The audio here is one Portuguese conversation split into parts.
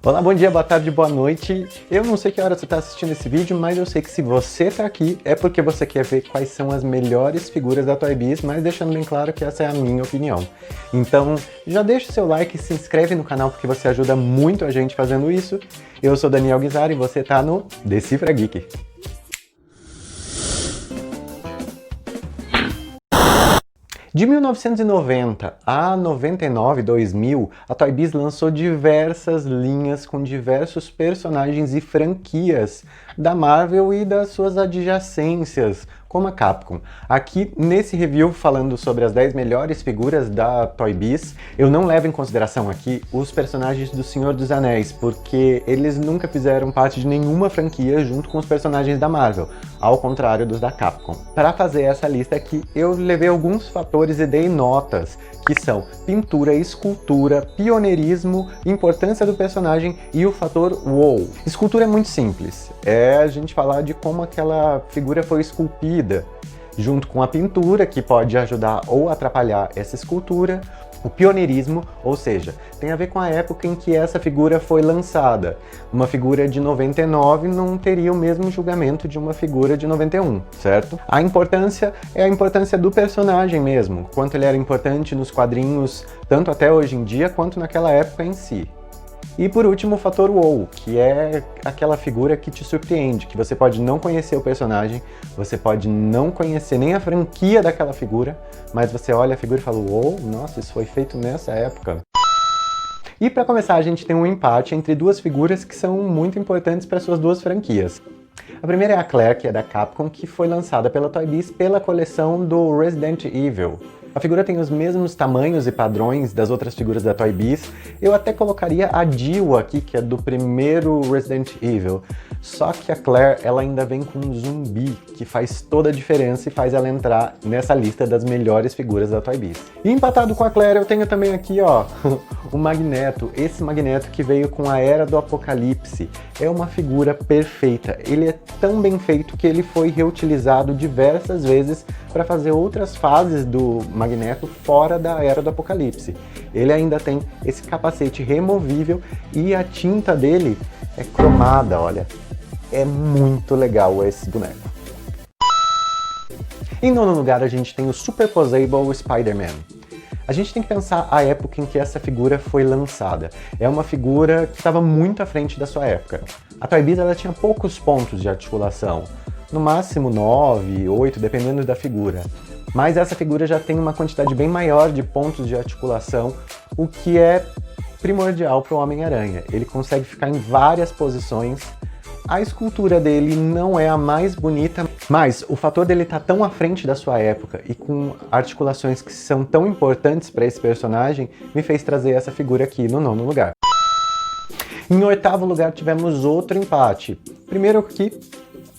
Olá, bom dia, boa tarde, boa noite. Eu não sei que hora você está assistindo esse vídeo, mas eu sei que se você está aqui é porque você quer ver quais são as melhores figuras da Toy Biz, mas deixando bem claro que essa é a minha opinião. Então, já deixa o seu like e se inscreve no canal porque você ajuda muito a gente fazendo isso. Eu sou Daniel Guizar e você está no Decifra Geek. De 1990 a 99, 2000, a Toy Biz lançou diversas linhas com diversos personagens e franquias da Marvel e das suas adjacências, como a Capcom. Aqui, nesse review, falando sobre as 10 melhores figuras da Toy Biz, eu não levo em consideração aqui os personagens do Senhor dos Anéis, porque eles nunca fizeram parte de nenhuma franquia junto com os personagens da Marvel, ao contrário dos da Capcom. Para fazer essa lista aqui, eu levei alguns fatores e dei notas, que são pintura, escultura, pioneirismo, importância do personagem e o fator wow. Escultura é muito simples, é a gente falar de como aquela figura foi esculpida, junto com a pintura, que pode ajudar ou atrapalhar essa escultura. O pioneirismo, ou seja, tem a ver com a época em que essa figura foi lançada. Uma figura de 99 não teria o mesmo julgamento de uma figura de 91, certo? A importância é a importância do personagem mesmo, quanto ele era importante nos quadrinhos, tanto até hoje em dia, quanto naquela época em si. E por último, o fator wow, que é aquela figura que te surpreende, que você pode não conhecer o personagem, você pode não conhecer nem a franquia daquela figura, mas você olha a figura e fala, wow, nossa, isso foi feito nessa época. E para começar, a gente tem um empate entre duas figuras que são muito importantes para suas duas franquias. A primeira é a Claire, que é da Capcom, que foi lançada pela Toy Biz pela coleção do Resident Evil. A figura tem os mesmos tamanhos e padrões das outras figuras da Toy Biz. Eu até colocaria a Jill aqui, que é do primeiro Resident Evil. Só que a Claire, ela ainda vem com um zumbi, que faz toda a diferença e faz ela entrar nessa lista das melhores figuras da Toy Biz. E empatado com a Claire, eu tenho também aqui, ó, o Magneto. Esse Magneto que veio com a Era do Apocalipse. É uma figura perfeita. Ele é tão bem feito que ele foi reutilizado diversas vezes para fazer outras fases do Magneto fora da Era do Apocalipse. Ele ainda tem esse capacete removível e a tinta dele é cromada, olha. É muito legal esse boneco. Em nono lugar, a gente tem o Superposable Spider-Man. A gente tem que pensar a época em que essa figura foi lançada. É uma figura que estava muito à frente da sua época. A Toy Biz, ela tinha poucos pontos de articulação, no máximo 9, 8, dependendo da figura. Mas essa figura já tem uma quantidade bem maior de pontos de articulação, o que é primordial para o Homem-Aranha. Ele consegue ficar em várias posições. A escultura dele não é a mais bonita, mas o fator dele estar tão à frente da sua época e com articulações que são tão importantes para esse personagem, me fez trazer essa figura aqui no nono lugar. Em oitavo lugar tivemos outro empate. Primeiro aqui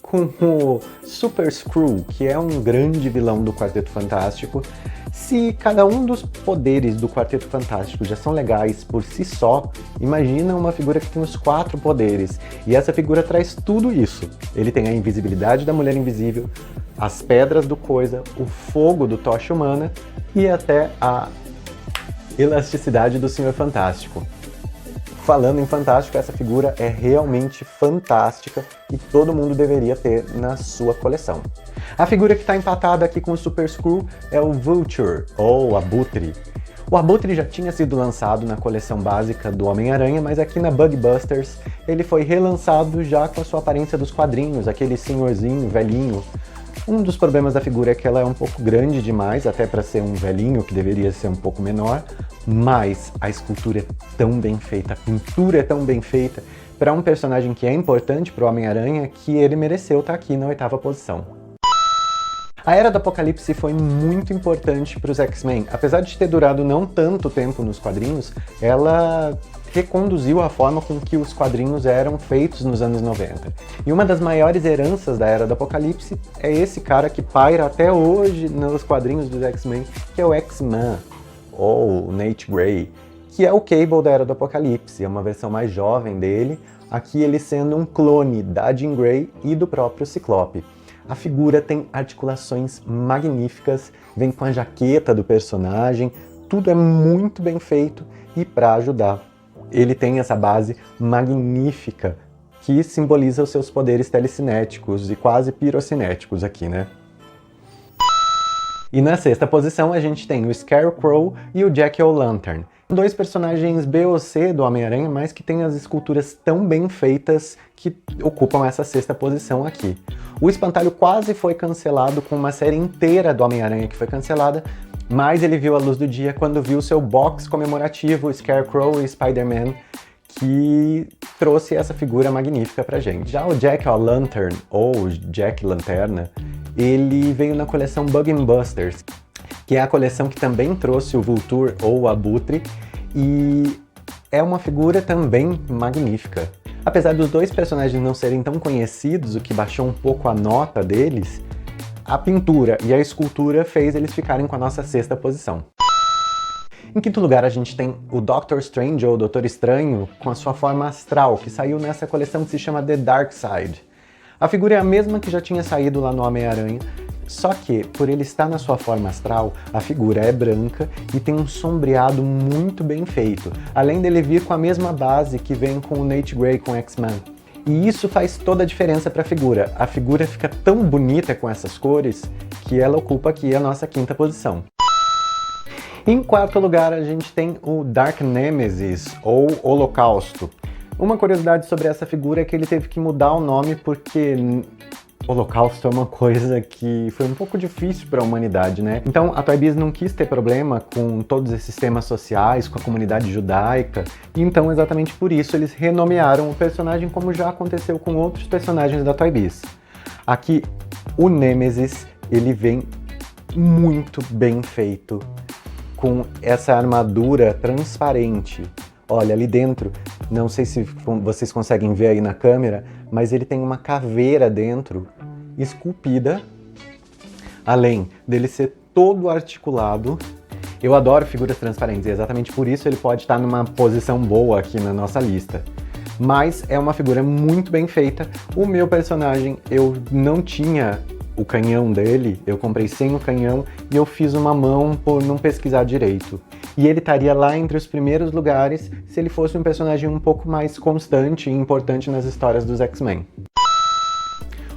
com o Super Skrull, que é um grande vilão do Quarteto Fantástico. Se cada um dos poderes do Quarteto Fantástico já são legais por si só, imagina uma figura que tem os 4 poderes. E essa figura traz tudo isso. Ele tem a invisibilidade da Mulher Invisível, as pedras do Coisa, o fogo do Tocha Humana e até a elasticidade do Senhor Fantástico. Falando em fantástico, essa figura é realmente fantástica e todo mundo deveria ter na sua coleção. A figura que está empatada aqui com o Super Skrull é o Vulture, ou Abutre. O Abutre já tinha sido lançado na coleção básica do Homem-Aranha, mas aqui na Bug Busters ele foi relançado já com a sua aparência dos quadrinhos, aquele senhorzinho, velhinho. Um dos problemas da figura é que ela é um pouco grande demais, até para ser um velhinho que deveria ser um pouco menor, mas a escultura é tão bem feita, a pintura é tão bem feita, para um personagem que é importante para o Homem-Aranha, que ele mereceu estar aqui na oitava posição. A Era do Apocalipse foi muito importante para os X-Men. Apesar de ter durado não tanto tempo nos quadrinhos, ela reconduziu a forma com que os quadrinhos eram feitos nos anos 90. E uma das maiores heranças da Era do Apocalipse é esse cara que paira até hoje nos quadrinhos dos X-Men, que é o X-Man, ou Nate Grey, que é o Cable da Era do Apocalipse, é uma versão mais jovem dele, aqui ele sendo um clone da Jean Grey e do próprio Ciclope. A figura tem articulações magníficas, vem com a jaqueta do personagem, tudo é muito bem feito e para ajudar ele tem essa base magnífica que simboliza os seus poderes telecinéticos e quase pirocinéticos aqui, né? E na sexta posição a gente tem o Scarecrow e o Jack-O-Lantern. Dois personagens B ou C do Homem-Aranha, mas que têm as esculturas tão bem feitas que ocupam essa sexta posição aqui. O Espantalho quase foi cancelado, com uma série inteira do Homem-Aranha que foi cancelada, mas ele viu a luz do dia quando viu seu box comemorativo, Scarecrow e Spider-Man, que trouxe essa figura magnífica pra gente. Já o Jack-O-Lantern, ou Jack Lanterna, ele veio na coleção Bug Busters, que é a coleção que também trouxe o Vulture ou o Abutre, e é uma figura também magnífica. Apesar dos dois personagens não serem tão conhecidos, o que baixou um pouco a nota deles, a pintura e a escultura fez eles ficarem com a nossa sexta posição. Em quinto lugar, a gente tem o Doctor Strange, ou Doutor Estranho, com a sua forma astral, que saiu nessa coleção que se chama The Dark Side. A figura é a mesma que já tinha saído lá no Homem-Aranha, só que, por ele estar na sua forma astral, a figura é branca e tem um sombreado muito bem feito, além dele vir com a mesma base que vem com o Nate Grey com X-Men. E isso faz toda a diferença para a figura. A figura fica tão bonita com essas cores que ela ocupa aqui a nossa quinta posição. Em quarto lugar, a gente tem o Dark Nemesis, ou Holocausto. Uma curiosidade sobre essa figura é que ele teve que mudar o nome porque Holocausto é uma coisa que foi um pouco difícil para a humanidade, né? Então a Toy Biz não quis ter problema com todos esses temas sociais, com a comunidade judaica, e então exatamente por isso eles renomearam o personagem, como já aconteceu com outros personagens da Toy Biz. Aqui, o Nemesis, ele vem muito bem feito, com essa armadura transparente. Olha, ali dentro, não sei se vocês conseguem ver aí na câmera, mas ele tem uma caveira dentro, esculpida, além dele ser todo articulado. Eu adoro figuras transparentes, e exatamente por isso ele pode estar numa posição boa aqui na nossa lista. Mas é uma figura muito bem feita. O meu personagem, eu não tinha o canhão dele, eu comprei sem o canhão e eu fiz uma mão por não pesquisar direito. E ele estaria lá entre os primeiros lugares se ele fosse um personagem um pouco mais constante e importante nas histórias dos X-Men.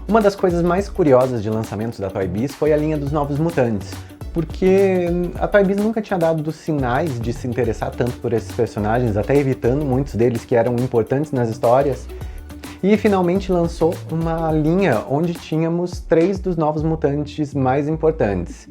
Uma das coisas mais curiosas de lançamentos da Toy Biz foi a linha dos Novos Mutantes, porque a Toy Biz nunca tinha dado sinais de se interessar tanto por esses personagens, até evitando muitos deles que eram importantes nas histórias, e finalmente lançou uma linha onde tínhamos 3 dos Novos Mutantes mais importantes.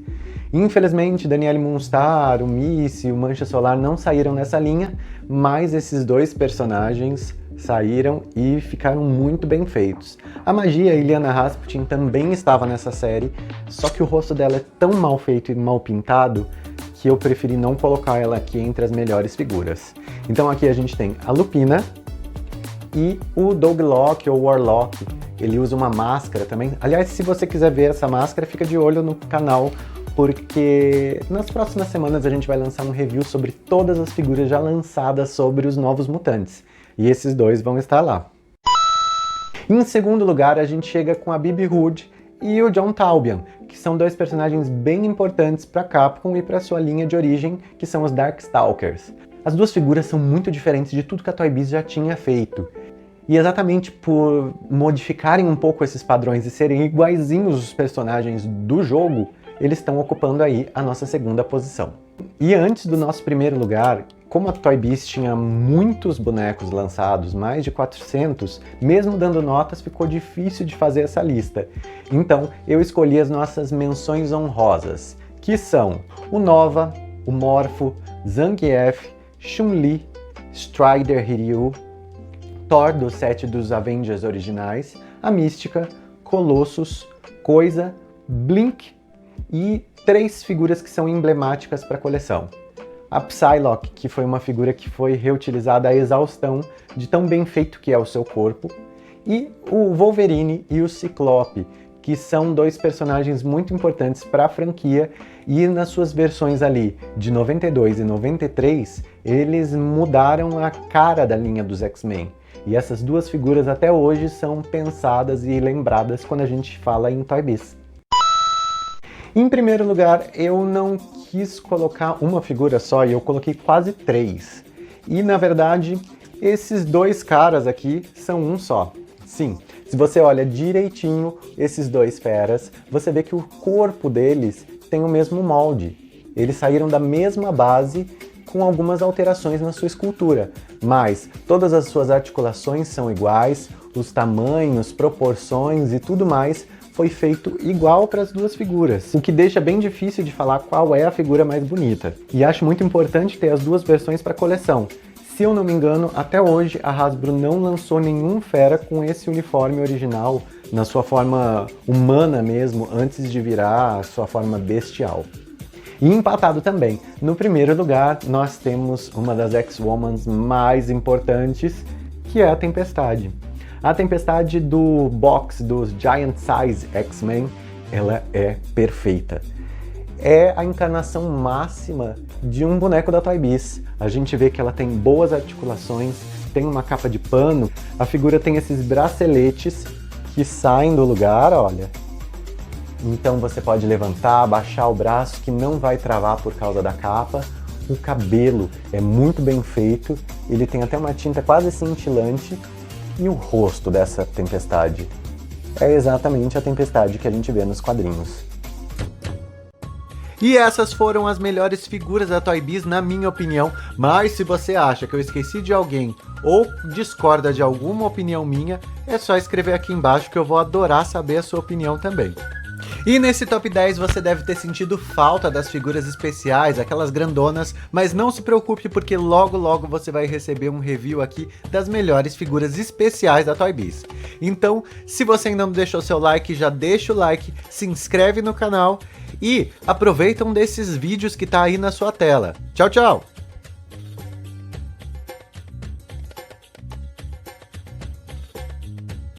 Infelizmente, Danielle Moonstar, o Missy e o Mancha Solar não saíram nessa linha, mas esses 2 personagens saíram e ficaram muito bem feitos. A Magia, Illyana Rasputin, também estava nessa série, só que o rosto dela é tão mal feito e mal pintado que eu preferi não colocar ela aqui entre as melhores figuras. Então aqui a gente tem a Lupina e o Douglock ou Warlock. Ele usa uma máscara também. Aliás, se você quiser ver essa máscara, fica de olho no canal, porque nas próximas semanas a gente vai lançar um review sobre todas as figuras já lançadas sobre os Novos Mutantes. E esses 2 vão estar lá. Em segundo lugar, a gente chega com a Bibi Hood e o John Taubian, que são 2 personagens bem importantes para Capcom e para sua linha de origem, que são os Darkstalkers. As 2 figuras são muito diferentes de tudo que a Toy Biz já tinha feito. E exatamente por modificarem um pouco esses padrões e serem iguaizinhos os personagens do jogo, eles estão ocupando aí a nossa segunda posição. E antes do nosso primeiro lugar, como a Toy Biz tinha muitos bonecos lançados, mais de 400, mesmo dando notas ficou difícil de fazer essa lista. Então eu escolhi as nossas menções honrosas, que são o Nova, o Morpho, Zangief, Chun-Li, Strider Hiryu, Thor do set dos Avengers originais, a Mística, Colossus, Coisa, Blink e 3 figuras que são emblemáticas para a coleção. A Psylocke, que foi uma figura que foi reutilizada à exaustão de tão bem feito que é o seu corpo, e o Wolverine e o Ciclope, que são 2 personagens muito importantes para a franquia, e nas suas versões ali de 92 e 93, eles mudaram a cara da linha dos X-Men. E essas 2 figuras até hoje são pensadas e lembradas quando a gente fala em Toy Biz. Em primeiro lugar, eu não quis colocar uma figura só e eu coloquei quase 3. E na verdade, esses dois caras aqui são um só. Sim, se você olha direitinho esses dois feras, você vê que o corpo deles tem o mesmo molde. Eles saíram da mesma base com algumas alterações na sua escultura, mas todas as suas articulações são iguais, os tamanhos, proporções e tudo mais foi feito igual para as duas figuras, o que deixa bem difícil de falar qual é a figura mais bonita. E acho muito importante ter as duas versões para coleção. Se eu não me engano, até hoje a Hasbro não lançou nenhum fera com esse uniforme original, na sua forma humana mesmo, antes de virar a sua forma bestial. E empatado também, no primeiro lugar nós temos uma das X-Womans mais importantes, que é a Tempestade. A Tempestade do box dos Giant Size X-Men, ela é perfeita. É a encarnação máxima de um boneco da Toy Biz. A gente vê que ela tem boas articulações, tem uma capa de pano, a figura tem esses braceletes que saem do lugar, olha. Então você pode levantar, abaixar o braço que não vai travar por causa da capa. O cabelo é muito bem feito, ele tem até uma tinta quase cintilante. E o rosto dessa Tempestade é exatamente a Tempestade que a gente vê nos quadrinhos. E essas foram as melhores figuras da Toy Biz, na minha opinião, mas se você acha que eu esqueci de alguém ou discorda de alguma opinião minha, é só escrever aqui embaixo que eu vou adorar saber a sua opinião também. E nesse top 10 você deve ter sentido falta das figuras especiais, aquelas grandonas, mas não se preocupe porque logo logo você vai receber um review aqui das melhores figuras especiais da Toy Biz. Então, se você ainda não deixou seu like, já deixa o like, se inscreve no canal e aproveita um desses vídeos que tá aí na sua tela. Tchau, tchau!